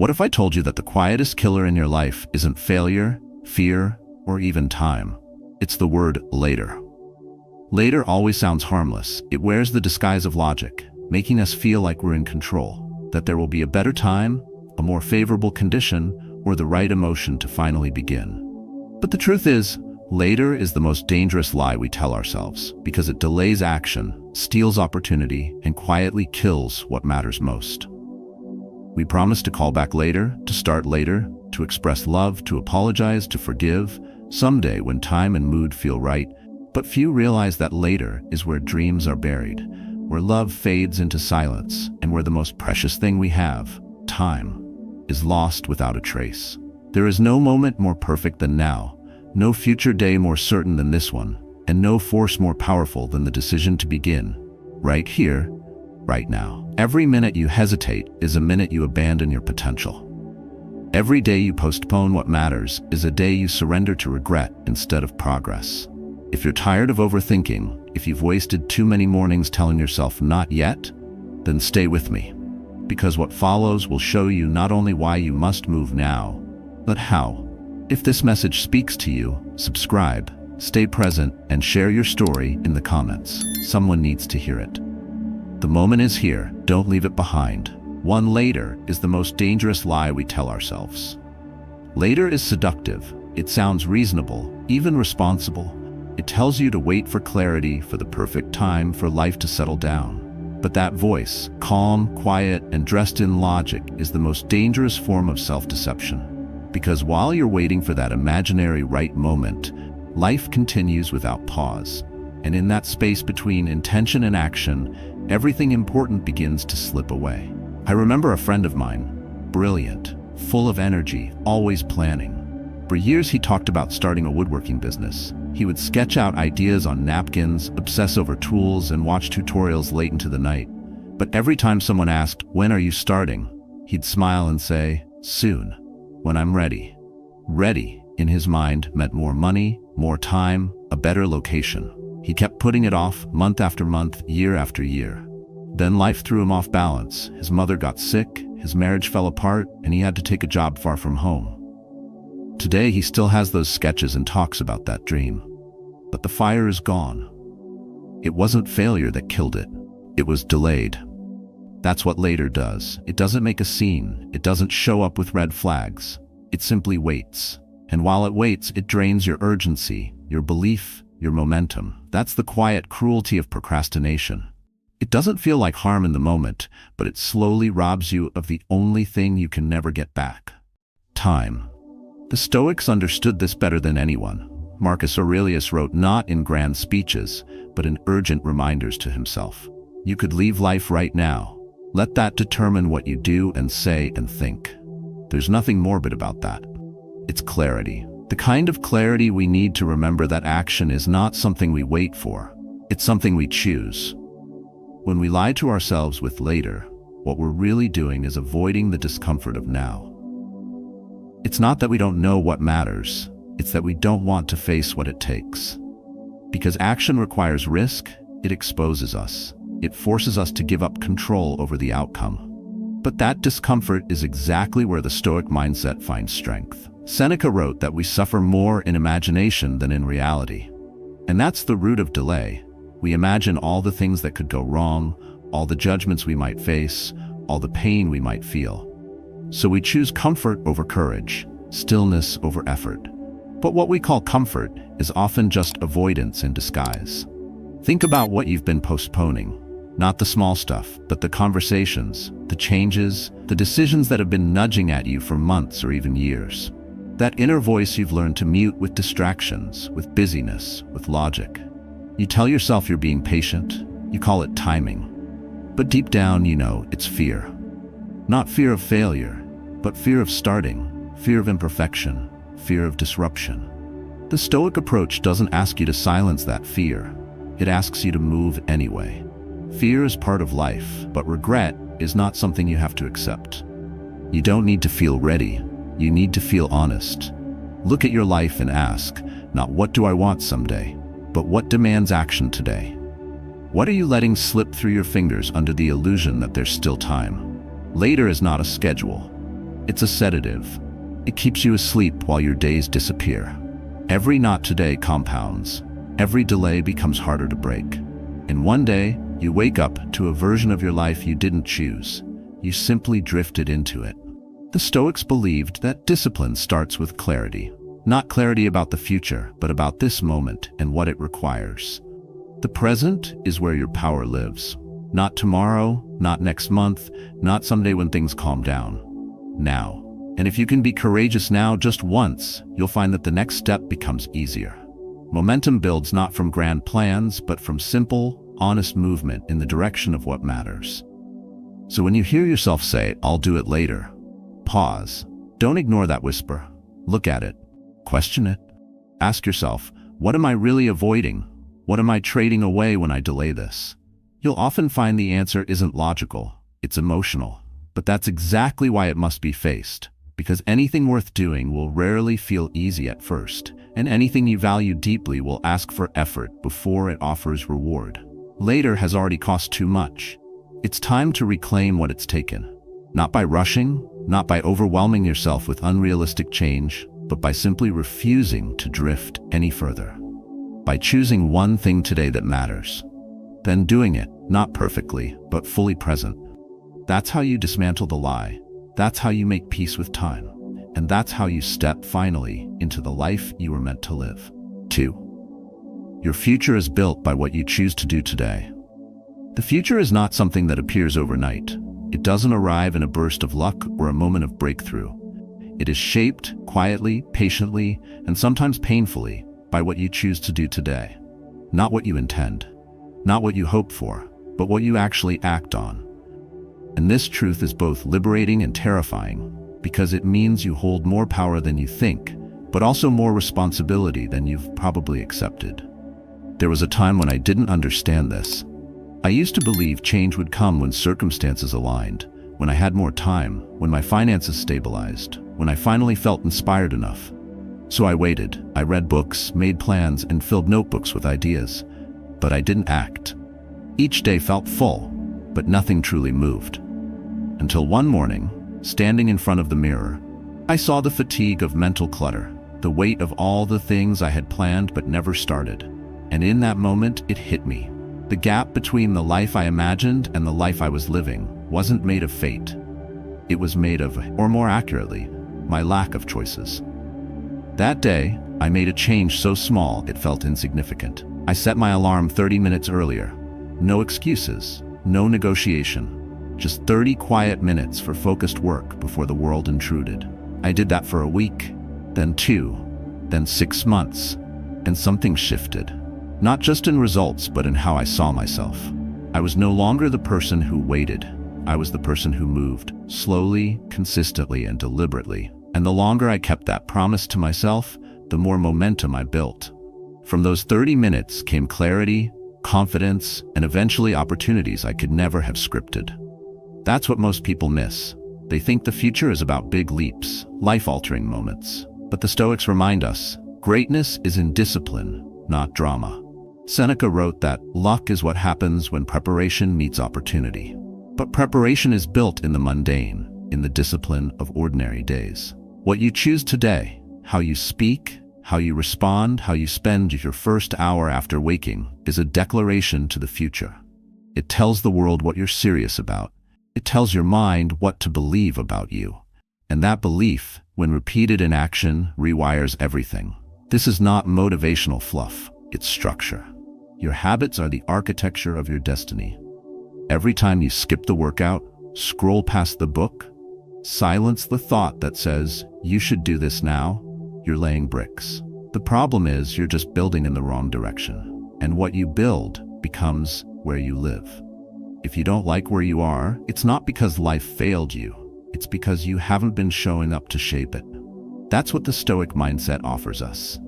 What if I told you that the quietest killer in your life isn't failure, fear, or even time? It's the word later. Later always sounds harmless. It wears the disguise of logic, making us feel like we're in control, that there will be a better time, a more favorable condition, or the right emotion to finally begin. But the truth is, later is the most dangerous lie we tell ourselves, because it delays action, steals opportunity, and quietly kills what matters most. We promise to call back later, to start later, to express love, to apologize, to forgive, someday when time and mood feel right. But few realize that later is where dreams are buried, where love fades into silence, and where the most precious thing we have, time, is lost without a trace. There is no moment more perfect than now, no future day more certain than this one, and no force more powerful than the decision to begin, right here, right now. Every minute you hesitate is a minute you abandon your potential. Every day you postpone what matters is a day you surrender to regret instead of progress. If you're tired of overthinking, if you've wasted too many mornings telling yourself not yet, then stay with me. Because what follows will show you not only why you must move now, but how. If this message speaks to you, subscribe, stay present, and share your story in the comments. Someone needs to hear it. The moment is here, don't leave it behind. One later is the most dangerous lie we tell ourselves. Later is seductive. It sounds reasonable, even responsible. It tells you to wait for clarity, for the perfect time, for life to settle down. But that voice, calm, quiet, and dressed in logic, is the most dangerous form of self-deception. Because while you're waiting for that imaginary right moment, life continues without pause. And in that space between intention and action, everything important begins to slip away. I remember a friend of mine, brilliant, full of energy, always planning. For years he talked about starting a woodworking business. He would sketch out ideas on napkins, obsess over tools, and watch tutorials late into the night. But every time someone asked, "When are you starting?" he'd smile and say, "Soon, when I'm ready." Ready, in his mind, meant more money, more time, a better location. He kept putting it off, month after month, year after year. Then life threw him off balance. His mother got sick, his marriage fell apart, and he had to take a job far from home. Today he still has those sketches and talks about that dream. But the fire is gone. It wasn't failure that killed it. It was delayed. That's what later does. It doesn't make a scene. It doesn't show up with red flags. It simply waits. And while it waits, it drains your urgency, your belief, your momentum. That's the quiet cruelty of procrastination. It doesn't feel like harm in the moment, but it slowly robs you of the only thing you can never get back: time. The Stoics understood this better than anyone. Marcus Aurelius wrote not in grand speeches, but in urgent reminders to himself. You could leave life right now. Let that determine what you do and say and think. There's nothing morbid about that. It's clarity. The kind of clarity we need to remember that action is not something we wait for. It's something we choose. When we lie to ourselves with later, what we're really doing is avoiding the discomfort of now. It's not that we don't know what matters, it's that we don't want to face what it takes. Because action requires risk, it exposes us. It forces us to give up control over the outcome. But that discomfort is exactly where the Stoic mindset finds strength. Seneca wrote that we suffer more in imagination than in reality. And that's the root of delay. We imagine all the things that could go wrong, all the judgments we might face, all the pain we might feel. So we choose comfort over courage, stillness over effort. But what we call comfort is often just avoidance in disguise. Think about what you've been postponing. Not the small stuff, but the conversations, the changes, the decisions that have been nudging at you for months or even years. That inner voice you've learned to mute with distractions, with busyness, with logic. You tell yourself you're being patient, you call it timing. But deep down, you know it's fear. Not fear of failure, but fear of starting, fear of imperfection, fear of disruption. The Stoic approach doesn't ask you to silence that fear. It asks you to move anyway. Fear is part of life, but regret is not something you have to accept. You don't need to feel ready. You need to feel honest. Look at your life and ask, not what do I want someday, but what demands action today? What are you letting slip through your fingers under the illusion that there's still time? Later is not a schedule. It's a sedative. It keeps you asleep while your days disappear. Every not today compounds. Every delay becomes harder to break. And one day, you wake up to a version of your life you didn't choose. You simply drifted into it. The Stoics believed that discipline starts with clarity. Not clarity about the future, but about this moment and what it requires. The present is where your power lives. Not tomorrow, not next month, not someday when things calm down. Now. And if you can be courageous now just once, you'll find that the next step becomes easier. Momentum builds not from grand plans, but from simple, honest movement in the direction of what matters. So when you hear yourself say, "I'll do it later," pause. Don't ignore that whisper. Look at it. Question it. Ask yourself, what am I really avoiding? What am I trading away when I delay this? You'll often find the answer isn't logical, it's emotional. But that's exactly why it must be faced. Because anything worth doing will rarely feel easy at first, and anything you value deeply will ask for effort before it offers reward. Later has already cost too much. It's time to reclaim what it's taken. Not by rushing, not by overwhelming yourself with unrealistic change, but by simply refusing to drift any further. By choosing one thing today that matters. Then doing it, not perfectly, but fully present. That's how you dismantle the lie. That's how you make peace with time. And that's how you step finally into the life you were meant to live. 2. Your future is built by what you choose to do today. The future is not something that appears overnight. It doesn't arrive in a burst of luck or a moment of breakthrough. It is shaped quietly, patiently, and sometimes painfully by what you choose to do today. Not what you intend, not what you hope for, but what you actually act on. And this truth is both liberating and terrifying, because it means you hold more power than you think, but also more responsibility than you've probably accepted. There was a time when I didn't understand this. I used to believe change would come when circumstances aligned, when I had more time, when my finances stabilized, when I finally felt inspired enough. So I waited. I read books, made plans, and filled notebooks with ideas. But I didn't act. Each day felt full, but nothing truly moved. Until one morning, standing in front of the mirror, I saw the fatigue of mental clutter, the weight of all the things I had planned but never started. And in that moment, it hit me. The gap between the life I imagined and the life I was living wasn't made of fate. It was made of, or more accurately, my lack of choices. That day, I made a change so small it felt insignificant. I set my alarm 30 minutes earlier. No excuses, no negotiation. Just 30 quiet minutes for focused work before the world intruded. I did that for a week, then 2, then 6 months, and something shifted. Not just in results, but in how I saw myself. I was no longer the person who waited. I was the person who moved, slowly, consistently, and deliberately. And the longer I kept that promise to myself, the more momentum I built. From those 30 minutes came clarity, confidence, and eventually opportunities I could never have scripted. That's what most people miss. They think the future is about big leaps, life-altering moments. But the Stoics remind us, greatness is in discipline, not drama. Seneca wrote that luck is what happens when preparation meets opportunity. But preparation is built in the mundane, in the discipline of ordinary days. What you choose today, how you speak, how you respond, how you spend your first hour after waking, is a declaration to the future. It tells the world what you're serious about. It tells your mind what to believe about you. And that belief, when repeated in action, rewires everything. This is not motivational fluff, it's structure. Your habits are the architecture of your destiny. Every time you skip the workout, scroll past the book, silence the thought that says, "You should do this now," you're laying bricks. The problem is you're just building in the wrong direction. And what you build becomes where you live. If you don't like where you are, it's not because life failed you. It's because you haven't been showing up to shape it. That's what the Stoic mindset offers us.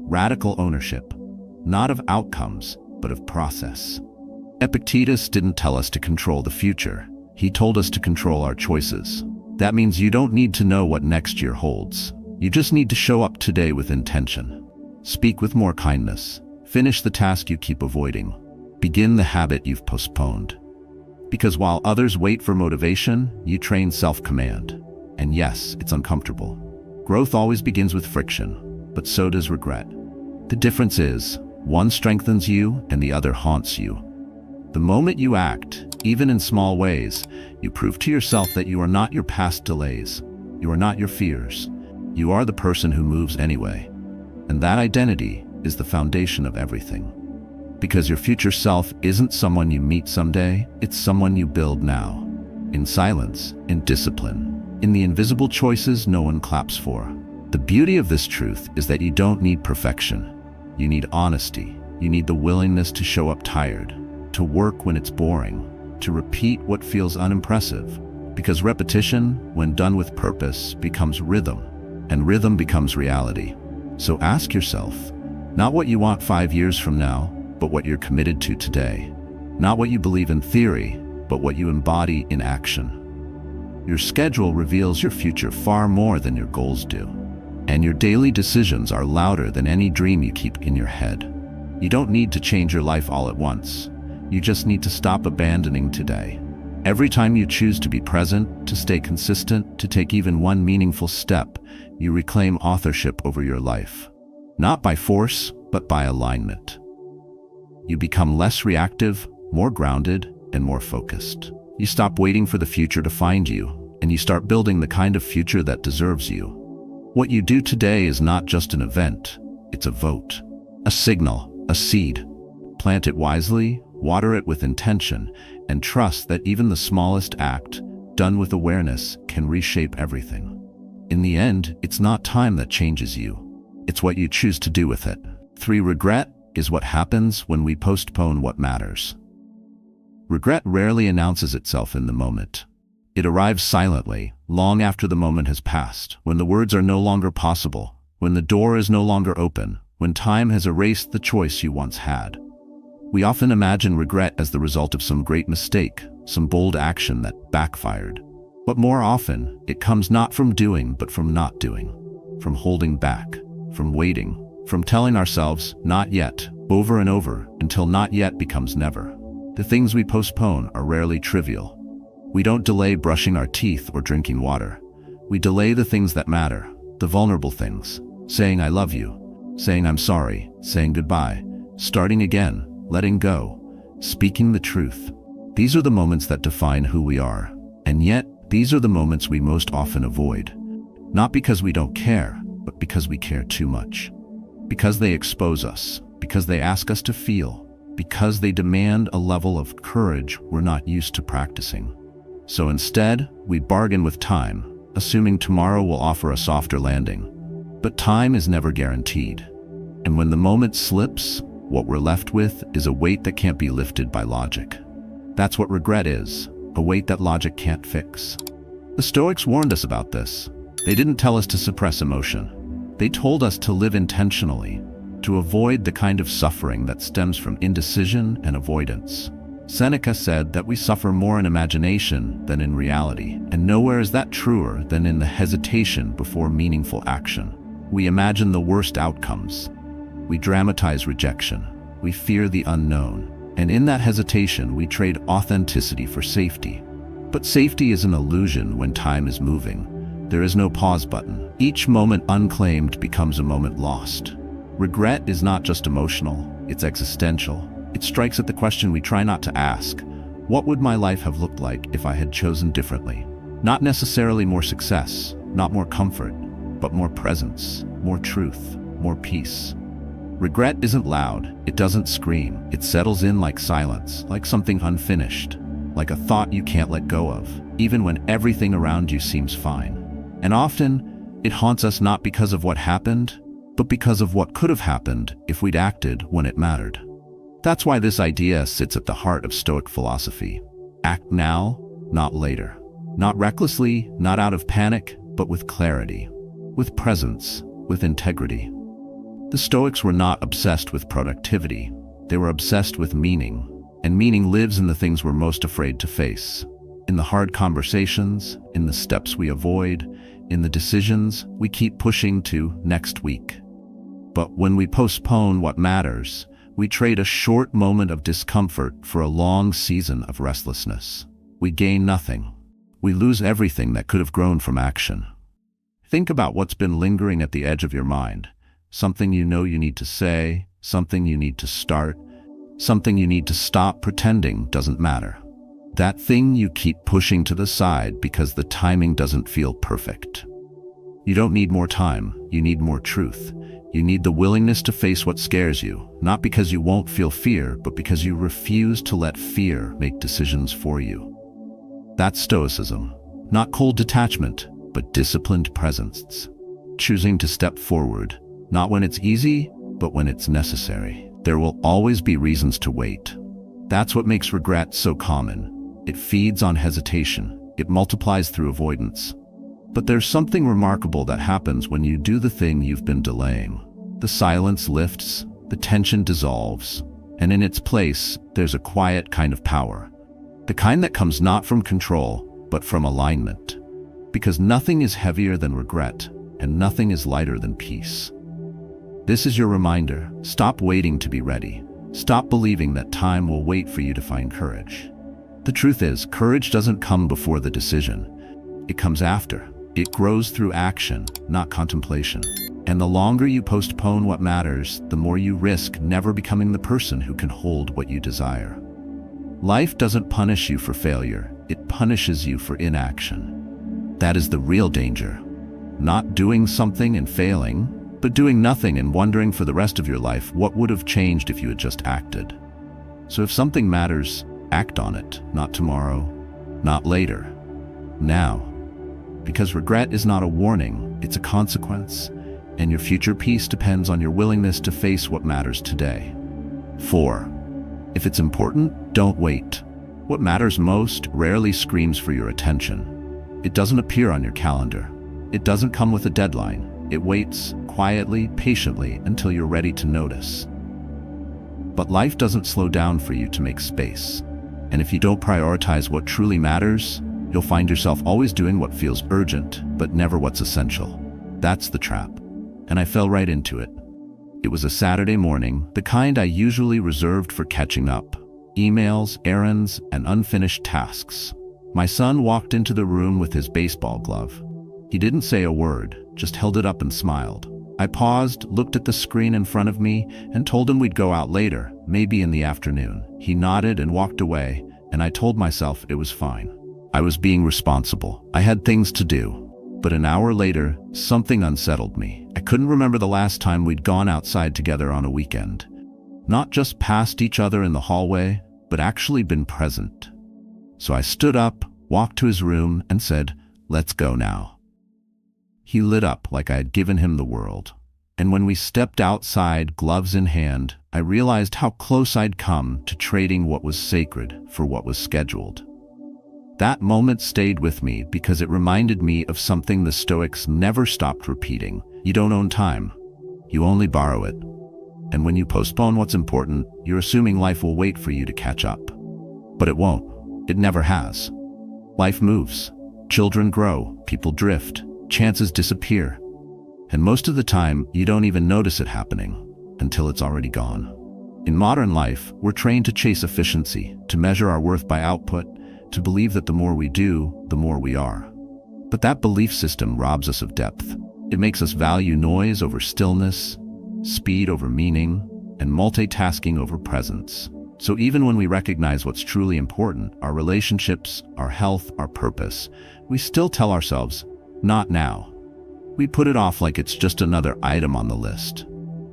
Radical ownership, not of outcomes, but of process. Epictetus didn't tell us to control the future. He told us to control our choices. That means you don't need to know what next year holds. You just need to show up today with intention. Speak with more kindness. Finish the task you keep avoiding. Begin the habit you've postponed. Because while others wait for motivation, you train self-command. And yes, it's uncomfortable. Growth always begins with friction, but so does regret. The difference is, one strengthens you and the other haunts you. The moment you act, even in small ways, you prove to yourself that you are not your past delays. You are not your fears. You are the person who moves anyway. And that identity is the foundation of everything. Because your future self isn't someone you meet someday, it's someone you build now. In silence, in discipline, in the invisible choices no one claps for. The beauty of this truth is that you don't need perfection. You need honesty. You need the willingness to show up tired, to work when it's boring, to repeat what feels unimpressive. Because repetition, when done with purpose, becomes rhythm, and rhythm becomes reality. So ask yourself, not what you want 5 years from now, but what you're committed to today. Not what you believe in theory, but what you embody in action. Your schedule reveals your future far more than your goals do. And your daily decisions are louder than any dream you keep in your head. You don't need to change your life all at once. You just need to stop abandoning today. Every time you choose to be present, to stay consistent, to take even one meaningful step, you reclaim authorship over your life. Not by force, but by alignment. You become less reactive, more grounded, and more focused. You stop waiting for the future to find you, and you start building the kind of future that deserves you. What you do today is not just an event, it's a vote, a signal, a seed. Plant it wisely, water it with intention, and trust that even the smallest act, done with awareness, can reshape everything. In the end, it's not time that changes you. It's what you choose to do with it. 3. Regret is what happens when we postpone what matters. Regret rarely announces itself in the moment. It arrives silently, long after the moment has passed, when the words are no longer possible, when the door is no longer open, when time has erased the choice you once had. We often imagine regret as the result of some great mistake, some bold action that backfired. But more often, it comes not from doing, but from not doing, from holding back, from waiting, from telling ourselves, not yet, over and over, until not yet becomes never. The things we postpone are rarely trivial. We don't delay brushing our teeth or drinking water. We delay the things that matter, the vulnerable things, saying I love you, saying I'm sorry, saying goodbye, starting again, letting go, speaking the truth. These are the moments that define who we are, and yet these are the moments we most often avoid. Not because we don't care, but because we care too much. Because they expose us, because they ask us to feel, because they demand a level of courage we're not used to practicing. So instead, we bargain with time, assuming tomorrow will offer a softer landing. But time is never guaranteed. And when the moment slips, what we're left with is a weight that can't be lifted by logic. That's what regret is, a weight that logic can't fix. The Stoics warned us about this. They didn't tell us to suppress emotion. They told us to live intentionally, to avoid the kind of suffering that stems from indecision and avoidance. Seneca said that we suffer more in imagination than in reality, and nowhere is that truer than in the hesitation before meaningful action. We imagine the worst outcomes. We dramatize rejection. We fear the unknown. And in that hesitation, we trade authenticity for safety. But safety is an illusion when time is moving. There is no pause button. Each moment unclaimed becomes a moment lost. Regret is not just emotional, it's existential. It strikes at the question we try not to ask. What would my life have looked like if I had chosen differently? Not necessarily more success, not more comfort, but more presence, more truth, more peace. Regret isn't loud, it doesn't scream. It settles in like silence, like something unfinished, like a thought you can't let go of, even when everything around you seems fine. And often, it haunts us not because of what happened, but because of what could have happened if we'd acted when it mattered. That's why this idea sits at the heart of Stoic philosophy. Act now, not later. Not recklessly, not out of panic, but with clarity, with presence, with integrity. The Stoics were not obsessed with productivity. They were obsessed with meaning, and meaning lives in the things we're most afraid to face. In the hard conversations, in the steps we avoid, in the decisions we keep pushing to next week. But when we postpone what matters, we trade a short moment of discomfort for a long season of restlessness. We gain nothing. we lose everything that could have grown from action. Think about what's been lingering at the edge of your mind. Something you know you need to say, something you need to start, something you need to stop pretending doesn't matter. That thing you keep pushing to the side because the timing doesn't feel perfect. You don't need more time, you need more truth. You need the willingness to face what scares you, not because you won't feel fear, but because you refuse to let fear make decisions for you. That's stoicism, not cold detachment, but disciplined presence. Choosing to step forward, not when it's easy, but when it's necessary. There will always be reasons to wait. That's what makes regret so common. It feeds on hesitation. It multiplies through avoidance. But there's something remarkable that happens when you do the thing you've been delaying. The silence lifts, the tension dissolves, and in its place, there's a quiet kind of power. The kind that comes not from control, but from alignment. Because nothing is heavier than regret, and nothing is lighter than peace. This is your reminder. Stop waiting to be ready. Stop believing that time will wait for you to find courage. The truth is, courage doesn't come before the decision. It comes after. It grows through action, not contemplation. And the longer you postpone what matters, the more you risk never becoming the person who can hold what you desire. Life doesn't punish you for failure. It punishes you for inaction. That is the real danger. Not doing something and failing, but doing nothing and wondering for the rest of your life what would have changed if you had just acted. So if something matters, act on it. Not tomorrow, not later. Now. Because regret is not a warning, it's a consequence, and your future peace depends on your willingness to face what matters today. 4. If it's important, don't wait. What matters most rarely screams for your attention. It doesn't appear on your calendar. It doesn't come with a deadline. It waits quietly, patiently, until you're ready to notice. But life doesn't slow down for you to make space. And if you don't prioritize what truly matters, you'll find yourself always doing what feels urgent, but never what's essential. That's the trap. And I fell right into it. It was a Saturday morning, the kind I usually reserved for catching up. Emails, errands, and unfinished tasks. My son walked into the room with his baseball glove. He didn't say a word, just held it up and smiled. I paused, looked at the screen in front of me, and told him we'd go out later, maybe in the afternoon. He nodded and walked away, and I told myself it was fine. I was being responsible. I had things to do. But an hour later, something unsettled me. I couldn't remember the last time we'd gone outside together on a weekend. Not just passed each other in the hallway, but actually been present. So I stood up, walked to his room, and said, "Let's go now." He lit up like I had given him the world. And when we stepped outside, gloves in hand, I realized how close I'd come to trading what was sacred for what was scheduled. That moment stayed with me because it reminded me of something the Stoics never stopped repeating. You don't own time. You only borrow it. And when you postpone what's important, you're assuming life will wait for you to catch up. But it won't. It never has. Life moves. Children grow. People drift. Chances disappear. And most of the time, you don't even notice it happening until it's already gone. In modern life, we're trained to chase efficiency, to measure our worth by output, to believe that the more we do, the more we are. But that belief system robs us of depth. It makes us value noise over stillness, speed over meaning, and multitasking over presence. So even when we recognize what's truly important, our relationships, our health, our purpose, we still tell ourselves, not now. We put it off like it's just another item on the list.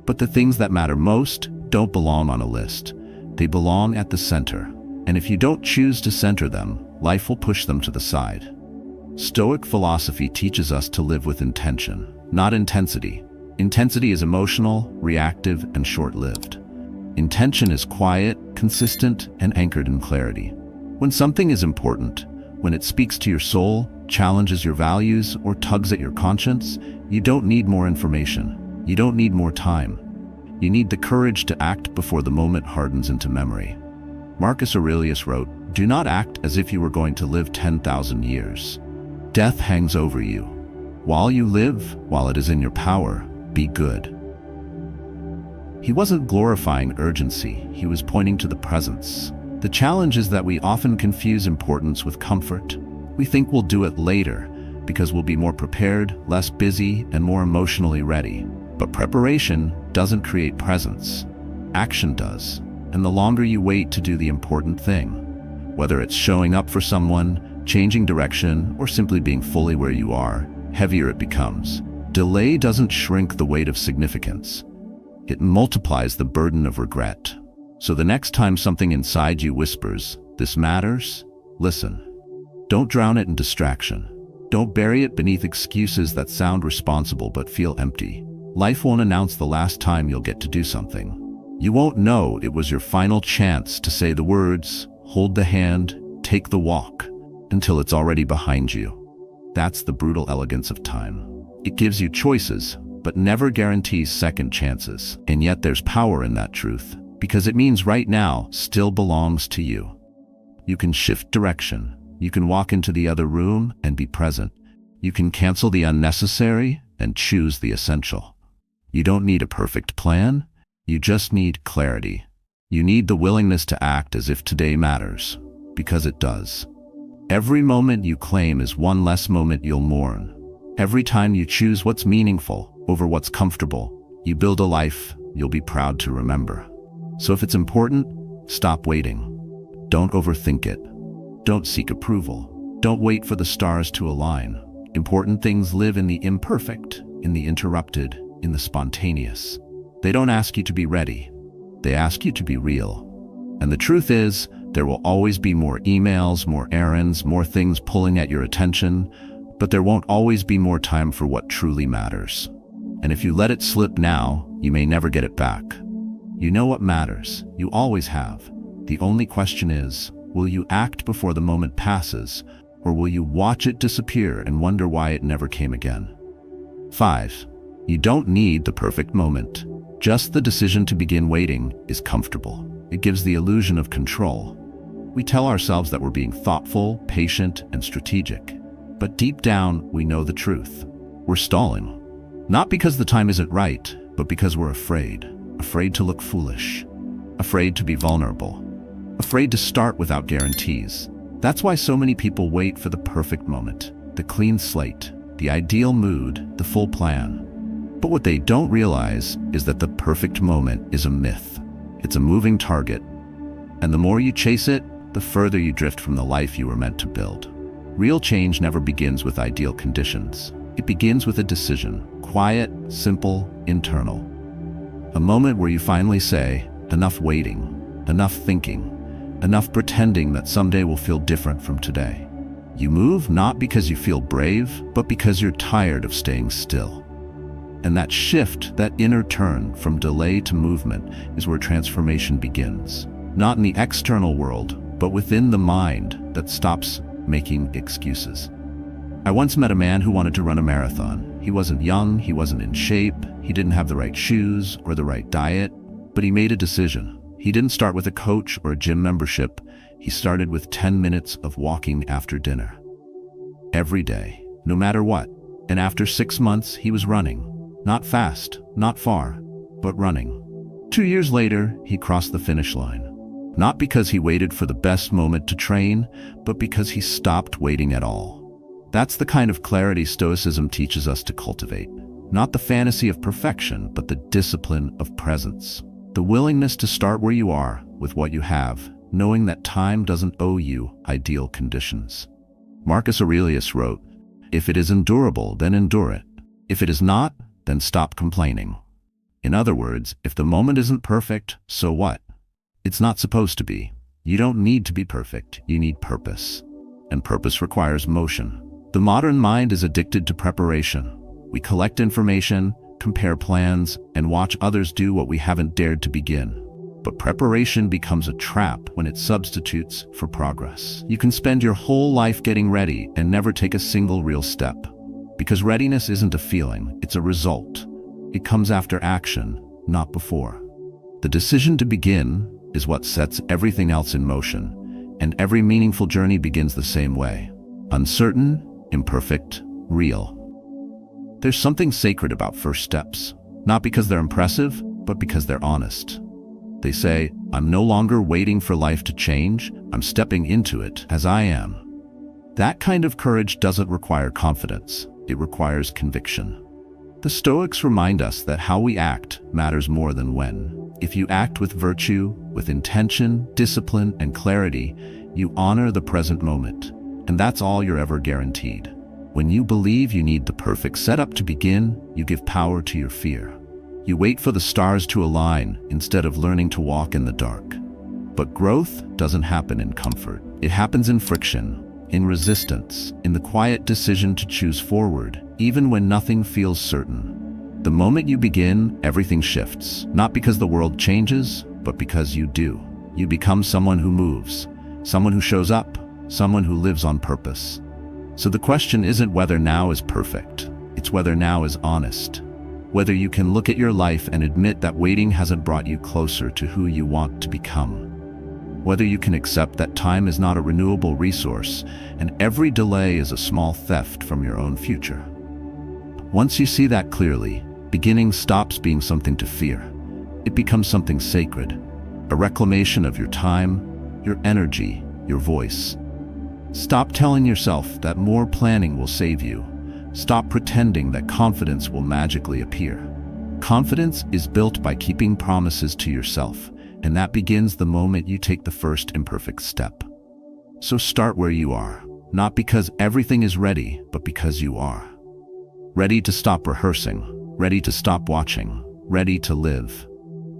But the things that matter most don't belong on a list. They belong at the center. And if you don't choose to center them, life will push them to the side. Stoic philosophy teaches us to live with intention, not intensity. Intensity is emotional, reactive, and short-lived. Intention is quiet, consistent, and anchored in clarity. When something is important, when it speaks to your soul, challenges your values, or tugs at your conscience, you don't need more information. You don't need more time. You need the courage to act before the moment hardens into memory. Marcus Aurelius wrote, "Do not act as if you were going to live 10,000 years. Death hangs over you. While you live, while it is in your power, be good." He wasn't glorifying urgency, he was pointing to the presence. The challenge is that we often confuse importance with comfort. We think we'll do it later because we'll be more prepared, less busy, and more emotionally ready. But preparation doesn't create presence. Action does. And the longer you wait to do the important thing, whether it's showing up for someone, changing direction, or simply being fully where you are, heavier it becomes. Delay doesn't shrink the weight of significance. It multiplies the burden of regret. So the next time something inside you whispers, "This matters," listen. Don't drown it in distraction. Don't bury it beneath excuses that sound responsible but feel empty. Life won't announce the last time you'll get to do something. You won't know it was your final chance to say the words, hold the hand, take the walk, until it's already behind you. That's the brutal elegance of time. It gives you choices, but never guarantees second chances. And yet there's power in that truth, because it means right now still belongs to you. You can shift direction. You can walk into the other room and be present. You can cancel the unnecessary and choose the essential. You don't need a perfect plan. You just need clarity. You need the willingness to act as if today matters, because it does. Every moment you claim is one less moment you'll mourn. Every time you choose what's meaningful over what's comfortable, you build a life you'll be proud to remember. So if it's important, stop waiting. Don't overthink it. Don't seek approval. Don't wait for the stars to align. Important things live in the imperfect, in the interrupted, in the spontaneous. They don't ask you to be ready. They ask you to be real. And the truth is, there will always be more emails, more errands, more things pulling at your attention, but there won't always be more time for what truly matters. And if you let it slip now, you may never get it back. You know what matters. You always have. The only question is, will you act before the moment passes, or will you watch it disappear and wonder why it never came again? 5. You don't need the perfect moment. Just the decision to begin waiting is comfortable. It gives the illusion of control. We tell ourselves that we're being thoughtful, patient, and strategic. But deep down, we know the truth. We're stalling. Not because the time isn't right, but because we're afraid. Afraid to look foolish. Afraid to be vulnerable. Afraid to start without guarantees. That's why so many people wait for the perfect moment, the clean slate, the ideal mood, the full plan. But what they don't realize is that the perfect moment is a myth. It's a moving target. And the more you chase it, the further you drift from the life you were meant to build. Real change never begins with ideal conditions. It begins with a decision, quiet, simple, internal. A moment where you finally say, enough waiting, enough thinking, enough pretending that someday will feel different from today. You move not because you feel brave, but because you're tired of staying still. And that shift, that inner turn from delay to movement, is where transformation begins. Not in the external world, but within the mind that stops making excuses. I once met a man who wanted to run a marathon. He wasn't young, he wasn't in shape, he didn't have the right shoes or the right diet, but he made a decision. He didn't start with a coach or a gym membership. He started with 10 minutes of walking after dinner. Every day, no matter what. And after 6 months, he was running. Not fast, not far, but running. 2 years later, he crossed the finish line. Not because he waited for the best moment to train, but because he stopped waiting at all. That's the kind of clarity Stoicism teaches us to cultivate. Not the fantasy of perfection, but the discipline of presence. The willingness to start where you are, with what you have, knowing that time doesn't owe you ideal conditions. Marcus Aurelius wrote, "If it is endurable, then endure it. If it is not, then stop complaining." In other words, if the moment isn't perfect, so what? It's not supposed to be. You don't need to be perfect, you need purpose. And purpose requires motion. The modern mind is addicted to preparation. We collect information, compare plans, and watch others do what we haven't dared to begin. But preparation becomes a trap when it substitutes for progress. You can spend your whole life getting ready and never take a single real step. Because readiness isn't a feeling, it's a result. It comes after action, not before. The decision to begin is what sets everything else in motion, and every meaningful journey begins the same way. Uncertain, imperfect, real. There's something sacred about first steps, not because they're impressive, but because they're honest. They say, I'm no longer waiting for life to change, I'm stepping into it as I am. That kind of courage doesn't require confidence, it requires conviction. The Stoics remind us that how we act matters more than when. If you act with virtue, with intention, discipline, and clarity, you honor the present moment. And that's all you're ever guaranteed. When you believe you need the perfect setup to begin, you give power to your fear. You wait for the stars to align instead of learning to walk in the dark. But growth doesn't happen in comfort. It happens in friction, in resistance, in the quiet decision to choose forward, even when nothing feels certain. The moment you begin, everything shifts. Not because the world changes, but because you do. You become someone who moves, someone who shows up, someone who lives on purpose. So the question isn't whether now is perfect, it's whether now is honest. Whether you can look at your life and admit that waiting hasn't brought you closer to who you want to become. Whether you can accept that time is not a renewable resource and every delay is a small theft from your own future. Once you see that clearly, beginning stops being something to fear. It becomes something sacred, a reclamation of your time, your energy, your voice. Stop telling yourself that more planning will save you. Stop pretending that confidence will magically appear. Confidence is built by keeping promises to yourself, and that begins the moment you take the first imperfect step. So start where you are, not because everything is ready, but because you are. Ready to stop rehearsing, ready to stop watching, ready to live.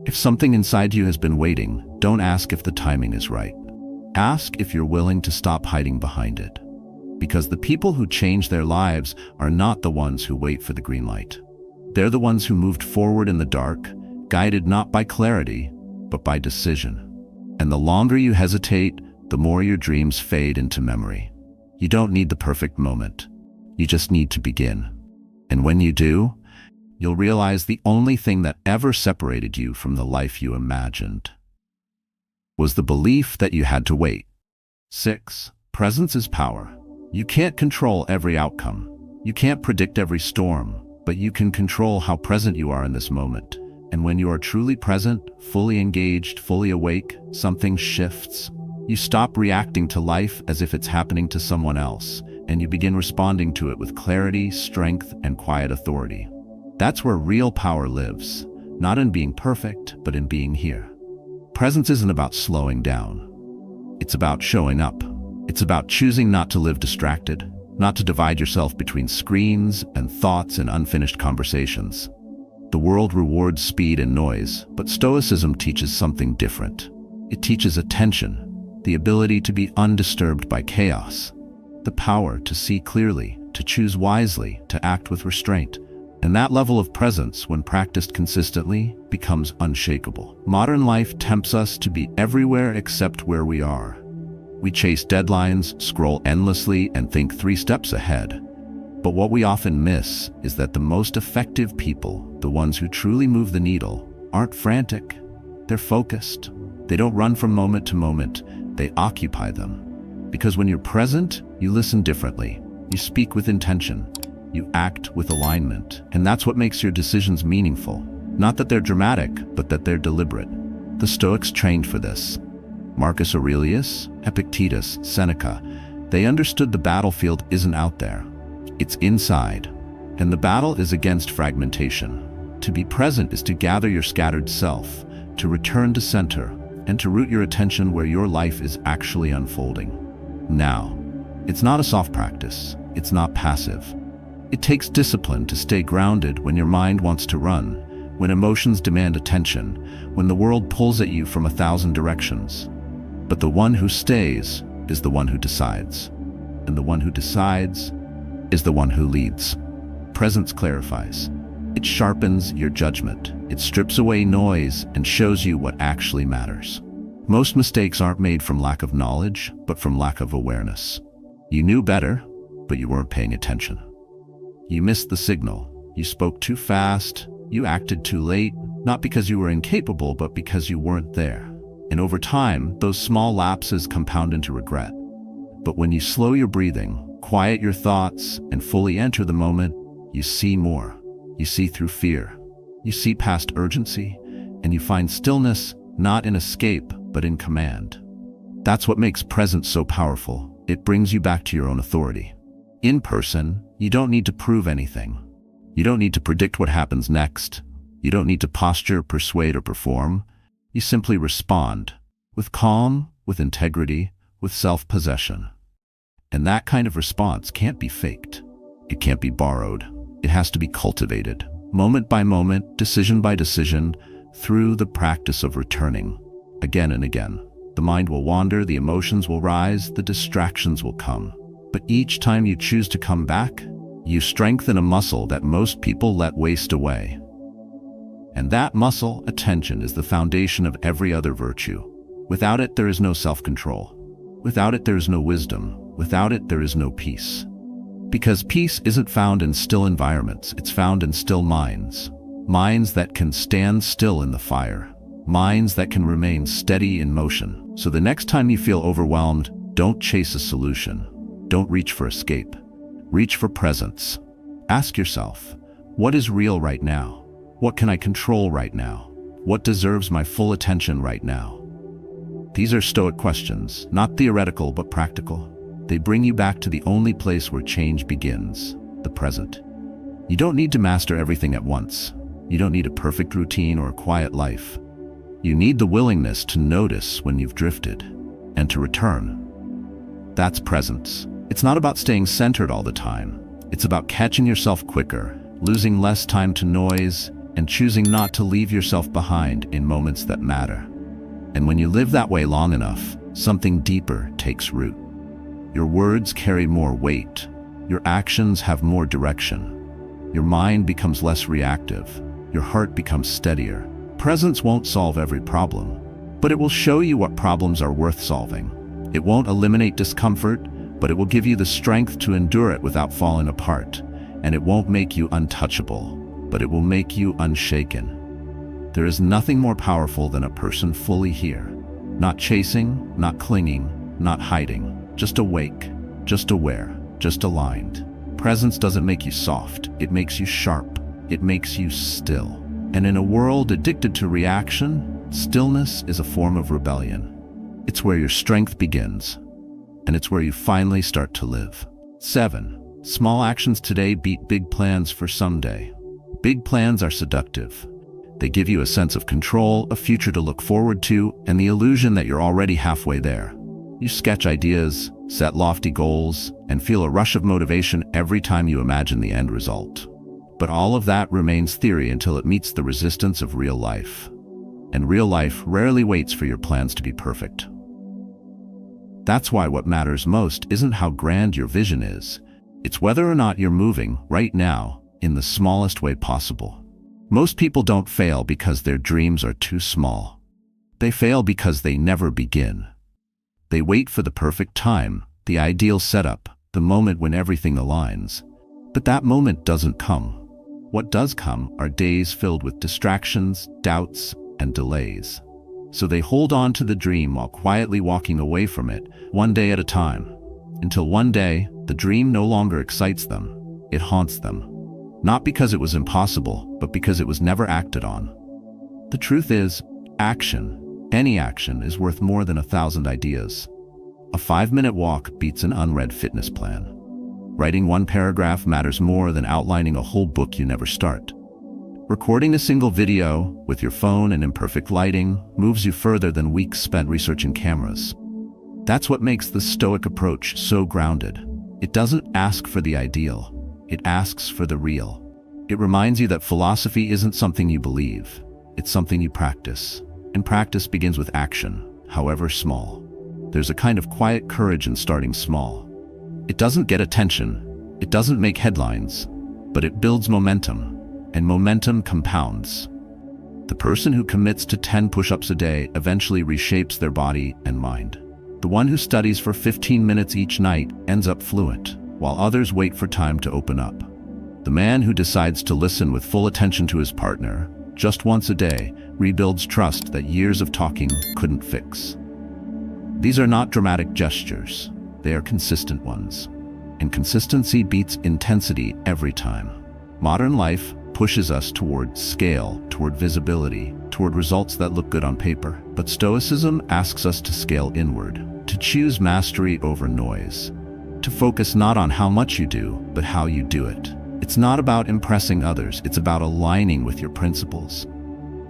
If something inside you has been waiting, don't ask if the timing is right. Ask if you're willing to stop hiding behind it. Because the people who change their lives are not the ones who wait for the green light. They're the ones who moved forward in the dark, guided not by clarity, but by decision. And the longer you hesitate, the more your dreams fade into memory. You don't need the perfect moment. You just need to begin. And when you do, you'll realize the only thing that ever separated you from the life you imagined was the belief that you had to wait. 6. Presence is power. You can't control every outcome. You can't predict every storm, but you can control how present you are in this moment. And when you are truly present, fully engaged, fully awake, something shifts. You stop reacting to life as if it's happening to someone else, and you begin responding to it with clarity, strength, and quiet authority. That's where real power lives, not in being perfect, but in being here. Presence isn't about slowing down. It's about showing up. It's about choosing not to live distracted, not to divide yourself between screens and thoughts and unfinished conversations. The world rewards speed and noise, but Stoicism teaches something different. It teaches attention, the ability to be undisturbed by chaos, the power to see clearly, to choose wisely, to act with restraint. And that level of presence, when practiced consistently, becomes unshakable. Modern life tempts us to be everywhere except where we are. We chase deadlines, scroll endlessly, and think 3 steps ahead. But what we often miss is that the most effective people, the ones who truly move the needle, aren't frantic. They're focused. They don't run from moment to moment. They occupy them. Because when you're present, you listen differently. You speak with intention. You act with alignment. And that's what makes your decisions meaningful. Not that they're dramatic, but that they're deliberate. The Stoics trained for this. Marcus Aurelius, Epictetus, Seneca, they understood the battlefield isn't out there. It's inside. And the battle is against fragmentation. To be present is to gather your scattered self, to return to center, and to root your attention where your life is actually unfolding. Now, it's not a soft practice. It's not passive. It takes discipline to stay grounded when your mind wants to run, when emotions demand attention, when the world pulls at you from 1,000 directions. But the one who stays is the one who decides. And the one who decides is the one who leads. Presence clarifies. It sharpens your judgment. It strips away noise and shows you what actually matters. Most mistakes aren't made from lack of knowledge, but from lack of awareness. You knew better, but you weren't paying attention. You missed the signal. You spoke too fast. You acted too late, not because you were incapable, but because you weren't there. And over time, those small lapses compound into regret. But when you slow your breathing, quiet your thoughts, and fully enter the moment, you see more. You see through fear. You see past urgency, and you find stillness not in escape, but in command. That's what makes presence so powerful. It brings you back to your own authority. In person, you don't need to prove anything. You don't need to predict what happens next. You don't need to posture, persuade, or perform. You simply respond, with calm, with integrity, with self-possession. And that kind of response can't be faked. It can't be borrowed. It has to be cultivated, moment by moment, decision by decision, through the practice of returning, again and again. The mind will wander, the emotions will rise, the distractions will come. But each time you choose to come back, you strengthen a muscle that most people let waste away. And that muscle, attention, is the foundation of every other virtue. Without it, there is no self-control. Without it, there is no wisdom. Without it, there is no peace. Because peace isn't found in still environments, it's found in still minds. Minds that can stand still in the fire. Minds that can remain steady in motion. So the next time you feel overwhelmed, don't chase a solution. Don't reach for escape. Reach for presence. Ask yourself, what is real right now? What can I control right now? What deserves my full attention right now? These are Stoic questions, not theoretical but practical. They bring you back to the only place where change begins, the present. You don't need to master everything at once. You don't need a perfect routine or a quiet life. You need the willingness to notice when you've drifted and to return. That's presence. It's not about staying centered all the time. It's about catching yourself quicker, losing less time to noise, and choosing not to leave yourself behind in moments that matter. And when you live that way long enough, something deeper takes root. Your words carry more weight. Your actions have more direction. Your mind becomes less reactive. Your heart becomes steadier. Presence won't solve every problem, but it will show you what problems are worth solving. It won't eliminate discomfort, but it will give you the strength to endure it without falling apart. And it won't make you untouchable, but it will make you unshaken. There is nothing more powerful than a person fully here. Not chasing, not clinging, not hiding. Just awake, just aware, just aligned. Presence doesn't make you soft. It makes you sharp. It makes you still. And in a world addicted to reaction, stillness is a form of rebellion. It's where your strength begins, and it's where you finally start to live. 7. Small actions today beat big plans for someday. Big plans are seductive. They give you a sense of control, a future to look forward to, and the illusion that you're already halfway there. You sketch ideas, set lofty goals, and feel a rush of motivation every time you imagine the end result. But all of that remains theory until it meets the resistance of real life. And real life rarely waits for your plans to be perfect. That's why what matters most isn't how grand your vision is. It's whether or not you're moving, right now, in the smallest way possible. Most people don't fail because their dreams are too small. They fail because they never begin. They wait for the perfect time, the ideal setup, the moment when everything aligns. But that moment doesn't come. What does come are days filled with distractions, doubts, and delays. So they hold on to the dream while quietly walking away from it, one day at a time. Until one day, the dream no longer excites them. It haunts them. Not because it was impossible, but because it was never acted on. The truth is, action, any action, is worth more than 1,000 ideas. A 5-minute walk beats an unread fitness plan. Writing one paragraph matters more than outlining a whole book you never start. Recording a single video with your phone and imperfect lighting moves you further than weeks spent researching cameras. That's what makes the Stoic approach so grounded. It doesn't ask for the ideal. It asks for the real. It reminds you that philosophy isn't something you believe. It's something you practice. And practice begins with action, however small. There's a kind of quiet courage in starting small. It doesn't get attention. It doesn't make headlines. But it builds momentum. And momentum compounds. The person who commits to 10 push-ups a day eventually reshapes their body and mind. The one who studies for 15 minutes each night ends up fluent, while others wait for time to open up. The man who decides to listen with full attention to his partner, just once a day, rebuilds trust that years of talking couldn't fix. These are not dramatic gestures. They are consistent ones. And consistency beats intensity every time. Modern life pushes us toward scale, toward visibility, toward results that look good on paper. But Stoicism asks us to scale inward. to choose mastery over noise, to focus not on how much you do, but how you do it. It's not about impressing others, it's about aligning with your principles.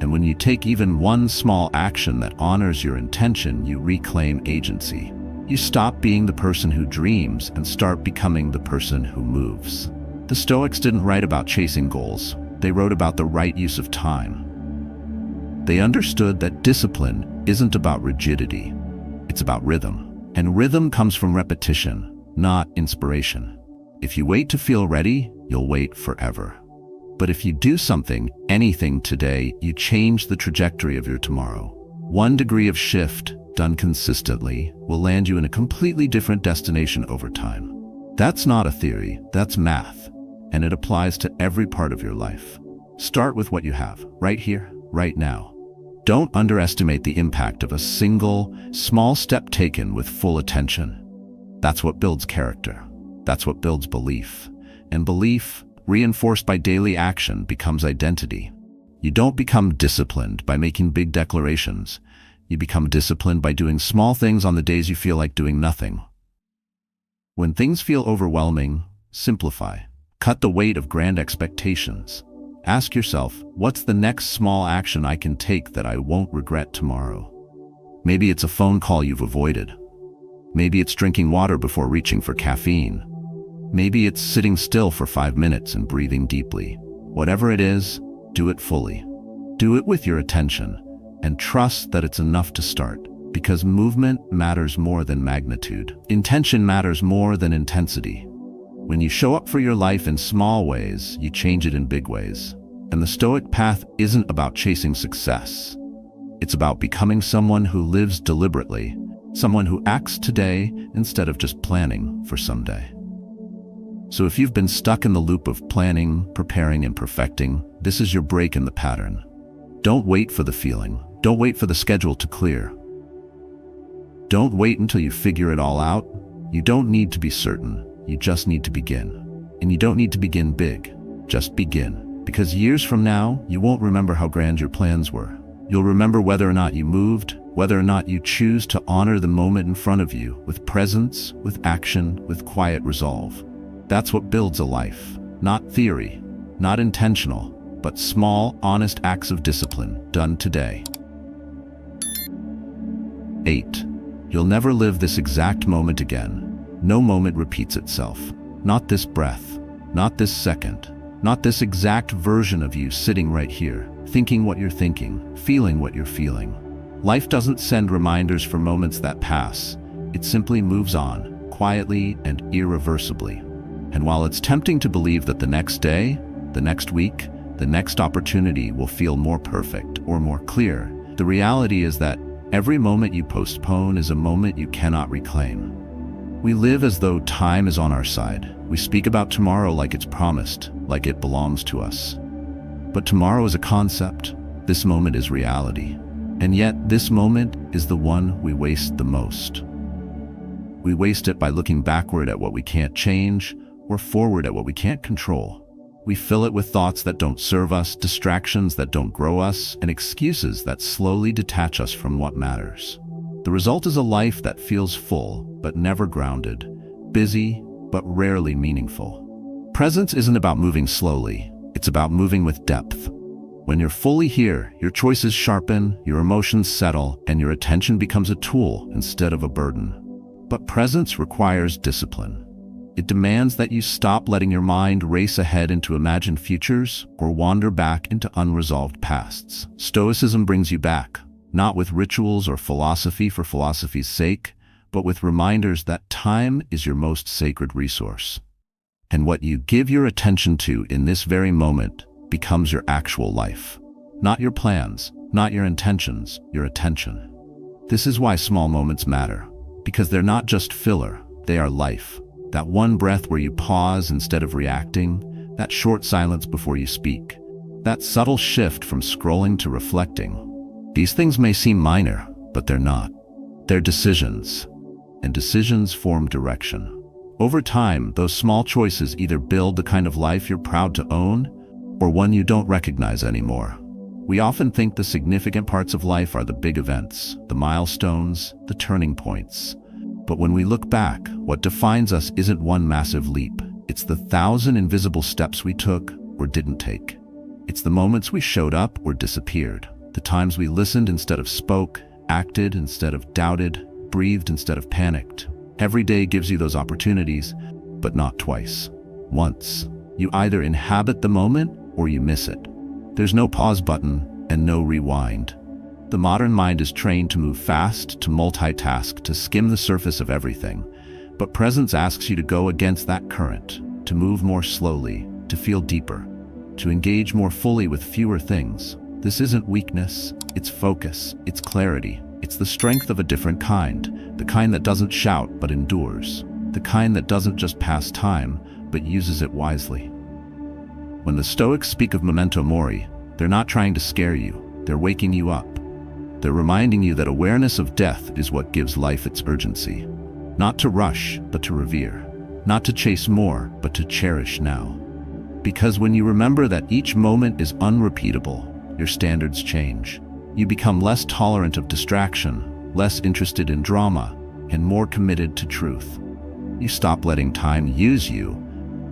And when you take even one small action that honors your intention, you reclaim agency. You stop being the person who dreams and start becoming the person who moves. The Stoics didn't write about chasing goals, they wrote about the right use of time. They understood that discipline isn't about rigidity, it's about rhythm. And rhythm comes from repetition, not inspiration. If you wait to feel ready, you'll wait forever. But if you do something, anything today, you change the trajectory of your tomorrow. 1 degree of shift, done consistently, will land you in a completely different destination over time. That's not a theory, that's math, and it applies to every part of your life. Start with what you have, right here, right now. Don't underestimate the impact of a single, small step taken with full attention. That's what builds character. That's what builds belief. And belief, reinforced by daily action, becomes identity. You don't become disciplined by making big declarations. You become disciplined by doing small things on the days you feel like doing nothing. When things feel overwhelming, simplify. Cut the weight of grand expectations. Ask yourself, what's the next small action I can take that I won't regret tomorrow? Maybe it's a phone call you've avoided. Maybe it's drinking water before reaching for caffeine. Maybe it's sitting still for 5 minutes and breathing deeply. Whatever it is, do it fully. Do it with your attention, and trust that it's enough to start, because movement matters more than magnitude. Intention matters more than intensity. When you show up for your life in small ways, you change it in big ways. And the Stoic path isn't about chasing success. It's about becoming someone who lives deliberately, someone who acts today instead of just planning for someday. So if you've been stuck in the loop of planning, preparing, and perfecting, this is your break in the pattern. Don't wait for the feeling. Don't wait for the schedule to clear. Don't wait until you figure it all out. You don't need to be certain. You just need to begin. And you don't need to begin big. Just begin. Because years from now, you won't remember how grand your plans were. You'll remember whether or not you moved, whether or not you choose to honor the moment in front of you with presence, with action, with quiet resolve. That's what builds a life. Not theory, not intentional, but small, honest acts of discipline done today. 8. You'll never live this exact moment again. No moment repeats itself. Not this breath, not this second, not this exact version of you sitting right here, thinking what you're thinking, feeling what you're feeling. Life doesn't send reminders for moments that pass. It simply moves on, quietly and irreversibly. And while it's tempting to believe that the next day, the next week, the next opportunity will feel more perfect or more clear, the reality is that every moment you postpone is a moment you cannot reclaim. We live as though time is on our side. We speak about tomorrow like it's promised, like it belongs to us. But tomorrow is a concept. This moment is reality. And yet, this moment is the one we waste the most. We waste it by looking backward at what we can't change, or forward at what we can't control. We fill it with thoughts that don't serve us, distractions that don't grow us, and excuses that slowly detach us from what matters. The result is a life that feels full, but never grounded, busy, but rarely meaningful. Presence isn't about moving slowly, it's about moving with depth. When you're fully here, your choices sharpen, your emotions settle, and your attention becomes a tool instead of a burden. But presence requires discipline. It demands that you stop letting your mind race ahead into imagined futures or wander back into unresolved pasts. Stoicism brings you back, not with rituals or philosophy for philosophy's sake, but with reminders that time is your most sacred resource. And what you give your attention to in this very moment becomes your actual life. Not your plans, not your intentions, your attention. This is why small moments matter, because they're not just filler, they are life. That one breath where you pause instead of reacting, that short silence before you speak, that subtle shift from scrolling to reflecting. These things may seem minor, but they're not. They're decisions, and decisions form direction. Over time, those small choices either build the kind of life you're proud to own, or one you don't recognize anymore. We often think the significant parts of life are the big events, the milestones, the turning points. But when we look back, what defines us isn't one massive leap. It's the 1,000 invisible steps we took or didn't take. It's the moments we showed up or disappeared. The times we listened instead of spoke, acted instead of doubted, breathed instead of panicked. Every day gives you those opportunities, but not twice. Once. You either inhabit the moment or you miss it. There's no pause button and no rewind. The modern mind is trained to move fast, to multitask, to skim the surface of everything. But presence asks you to go against that current, to move more slowly, to feel deeper, to engage more fully with fewer things. This isn't weakness, it's focus, it's clarity. It's the strength of a different kind, the kind that doesn't shout but endures, the kind that doesn't just pass time, but uses it wisely. When the Stoics speak of memento mori, they're not trying to scare you, they're waking you up. They're reminding you that awareness of death is what gives life its urgency. Not to rush, but to revere. Not to chase more, but to cherish now. Because when you remember that each moment is unrepeatable, your standards change. You become less tolerant of distraction, less interested in drama, and more committed to truth. You stop letting time use you,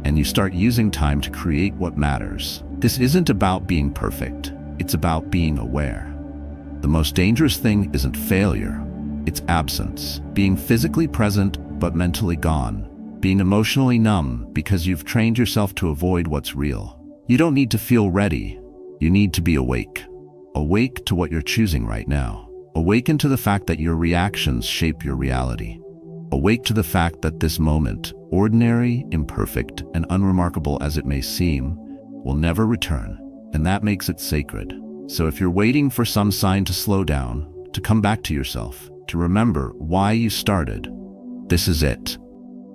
and you start using time to create what matters. This isn't about being perfect, it's about being aware. The most dangerous thing isn't failure, it's absence. Being physically present but mentally gone. Being emotionally numb because you've trained yourself to avoid what's real. You don't need to feel ready, you need to be awake. Awake to what you're choosing right now. Awaken to the fact that your reactions shape your reality. Awake to the fact that this moment, ordinary, imperfect, and unremarkable as it may seem, will never return, and that makes it sacred. So if you're waiting for some sign to slow down, to come back to yourself, to remember why you started, this is it.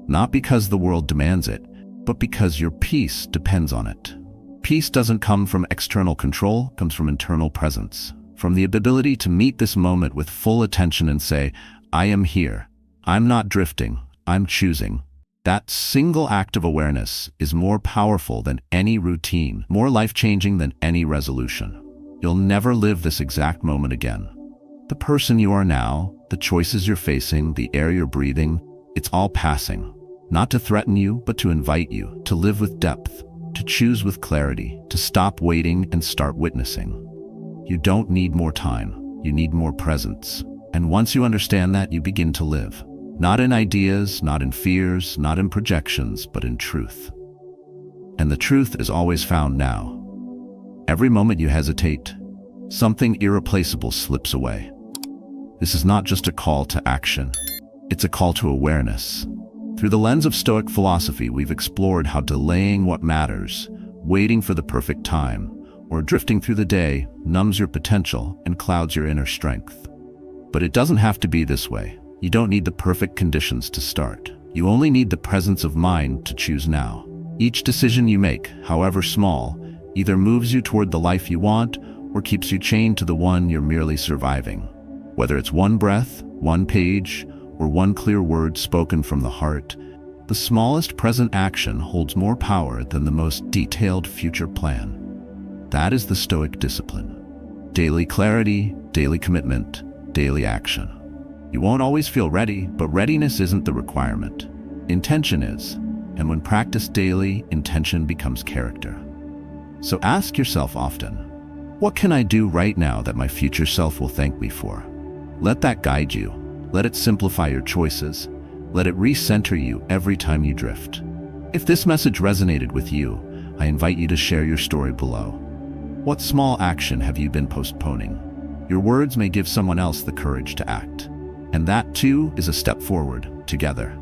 Not because the world demands it, but because your peace depends on it. Peace doesn't come from external control, it comes from internal presence. From the ability to meet this moment with full attention and say, I am here. I'm not drifting, I'm choosing. That single act of awareness is more powerful than any routine, more life-changing than any resolution. You'll never live this exact moment again. The person you are now, the choices you're facing, the air you're breathing, it's all passing. Not to threaten you, but to invite you, to live with depth, to choose with clarity, to stop waiting and start witnessing. You don't need more time, you need more presence. And once you understand that, you begin to live. Not in ideas, not in fears, not in projections, but in truth. And the truth is always found now. Every moment you hesitate, something irreplaceable slips away. This is not just a call to action, it's a call to awareness. Through the lens of Stoic philosophy, we've explored how delaying what matters, waiting for the perfect time, or drifting through the day numbs your potential and clouds your inner strength. But it doesn't have to be this way. You don't need the perfect conditions to start. You only need the presence of mind to choose now. Each decision you make, however small, either moves you toward the life you want or keeps you chained to the one you're merely surviving. Whether it's one breath, one page, or one clear word spoken from the heart, the smallest present action holds more power than the most detailed future plan. That is the Stoic discipline. Daily clarity, daily commitment, daily action. You won't always feel ready, but readiness isn't the requirement. Intention is, and when practiced daily, intention becomes character. So ask yourself often, what can I do right now that my future self will thank me for? Let that guide you. Let it simplify your choices. Let it recenter you every time you drift. If this message resonated with you, I invite you to share your story below. What small action have you been postponing? Your words may give someone else the courage to act. And that too is a step forward, together.